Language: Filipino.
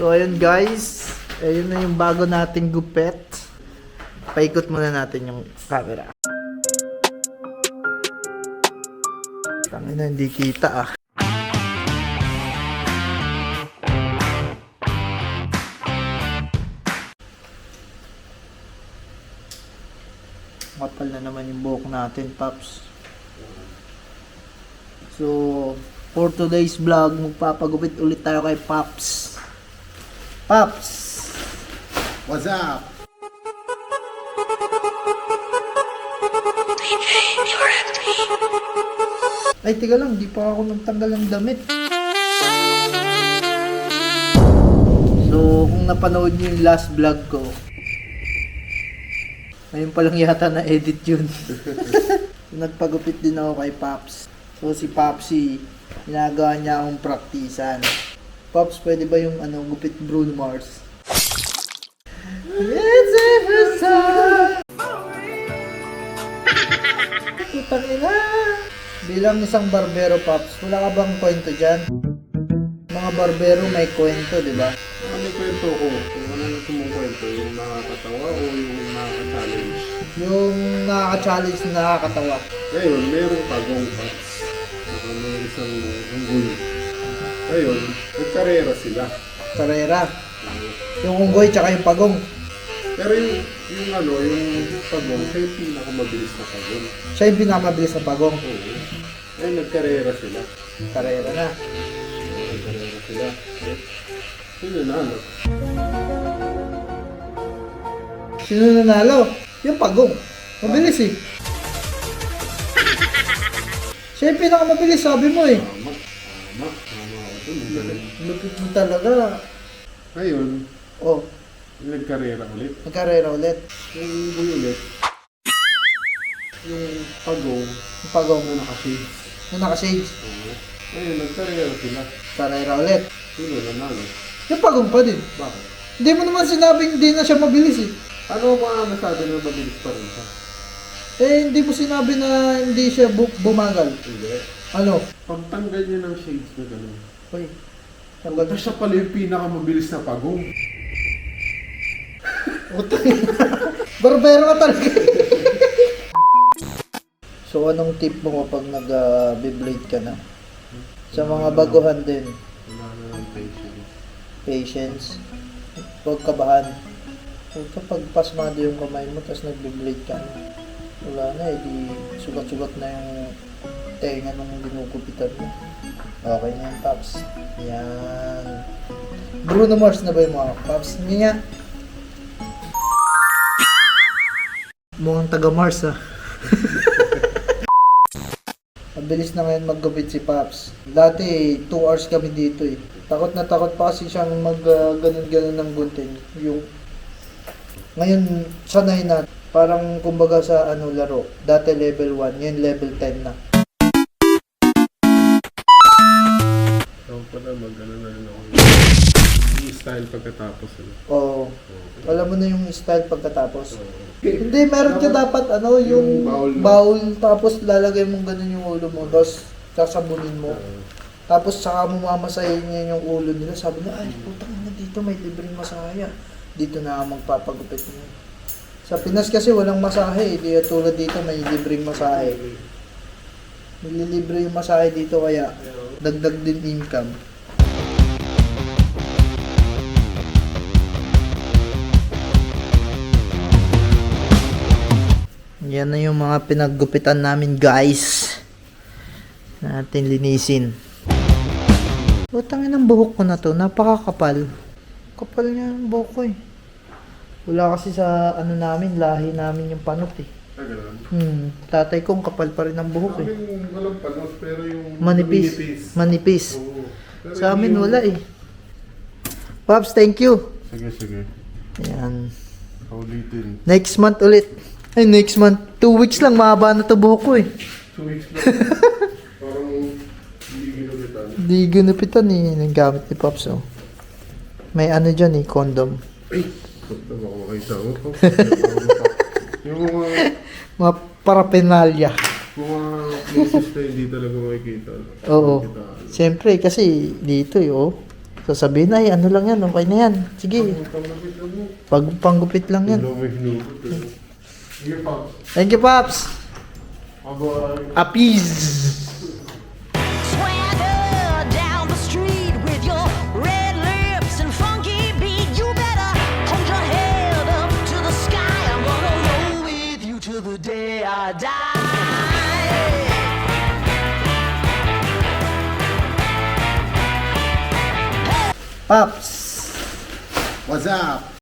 So ayun guys, ayun na yung bago nating gupet. Paikot muna natin yung camera. Tangina, hindi kita ah. Kapal na naman yung buhok natin, Paps. So, for today's vlog, magpapagupit ulit tayo kay Paps. Paps! What's up? Ay, tiga lang, di pa ako nagtanggal ng damit. So, kung napanood niyo yung last vlog ko, ngayon pa lang yata na-edit yun. Nagpagupit din ako kay Paps. So, si Papsi, ginagawa niya akong praktisan. Paps, pwede ba yung gupit Bruno Mars? It's every time. Putang ina. Bilang isang barbero, Paps, wala ka bang kwento dyan? Mga barbero may kwento, di ba? Ano yung kwento ko? Kung ano yung kumukwento? Yung nakakatawa o yung nakaka-challenge? Yung nakaka-challenge na nakakatawa. Ngayon, merong pagong Paps. May isang unggoy. Ngayon, nagkarera sila. Karera. Yung unggoy tsaka yung pagong. Pero yung pagong, siya yung pinakamabilis na pagong. Siya yung pinakamabilis na pagong. Oo. Ngayon, nagkarera sila. Karera na. Nagkarera sila. Sino nanalo? Sino nanalo? Yung pagong. Mabilis eh. Siya yung pinakamabilis, sabi mo eh. Tama ako dun. Magaling. Lupit mo talaga. Ngayon, Oh, nagkarera ulit. nagkarera ulit. Yung unggoy ulit, yung pagong, Yung pagong na naka-shades. na naka-shades. Oo. Ngayon, nagkarera sila. Karera ulit. Sino nanalo? Yung pagong pa din. Bakit? Hindi mo naman sinabing hindi na siya mabilis eh. Ano ba nasabi na mabilis pa rin siya? Eh, hindi mo sinabi na hindi siya bumagal. Hindi. Ano? Pagtanggal niya ng shades na gano'n. Uy, Ito siya pala yung pinakamabilis na pagong. utang. Barbero ka talaga. So, anong tip mo kapag nag-blade ka na? Sa mga baguhan din, Wala na ng patience. patience, huwag kabahan. Huwag kapag pasmado yung kamay mo, tapos nag-blade ka na. Wala na, di sugat-sugat na yung tenga nung ginugupitan mo. Okay na yan, Paps. Yan. Bruno Mars na ba yung mga Paps? Hindi nga. Mukhang taga-Mars ah. Mabilis na ngayon maggupit si Paps. Dati 2 hours kami dito eh. Takot na takot pa kasi siyang ganun-ganun ng gunting. Yung ngayon sanay na. Parang kumbaga sa laro. Dati level 1, ngayon level 10 na. Ako pala mag-ano na rin ako. Yung style pagkatapos. Oo. Alam mo na yung style pagkatapos. Oo. Hindi, meron ka dapat yung Yung bowl, tapos lalagay mo ganun yung ulo mo, tapos sasabunin mo. Tapos saka mo mamasahin niya yung ulo nila. Sabi na, ay putang ina dito may libreng masaya. Dito na magpapagupit mo. Sa Pinas kasi walang masahe, di tulad dito may libreng masahe. Nililibre yung masahe dito kaya dagdag din income. Yan na yung mga pinaggupitan namin guys. Natin linisin. Butangin ang buhok ko na to, napakakapal. Kapal niya ang buhok ko eh. Wala kasi sa namin, lahi namin yung panot eh. Ganun. Tatay kong kapal pa rin ang buhok eh. Sabi walang panos pero yung Manipis. Manipis. Oo. Pero Sa amin yung- wala eh. Pops, thank you. Sige. Ayan. Kaulitin. Next month ulit. Ay, next month. 2 weeks lang, mahaba na to buhok ko eh. 2 weeks na. Parang hindi ginulitan. Hindi ginupitan eh. Yung gamit ni Pops oh. May dyan eh, condom. Ay! Ito baka makita mo to. Yung Mga paraphernalia. places na hindi talaga makikita. Oo. Makikita. Siyempre, kasi dito eh, oh. Sasabihin ay ano lang yan, okay na yan. Sige, Panglapit lang mo. panggupit lang yan. Hinukot. Sige, Pops. Thank you, Pops. Aba, Appease. Swagger down the street with your red lips and funky beat. You better hold your head up to the sky. I'm gonna roll with you till the day I die. Pops. What's up?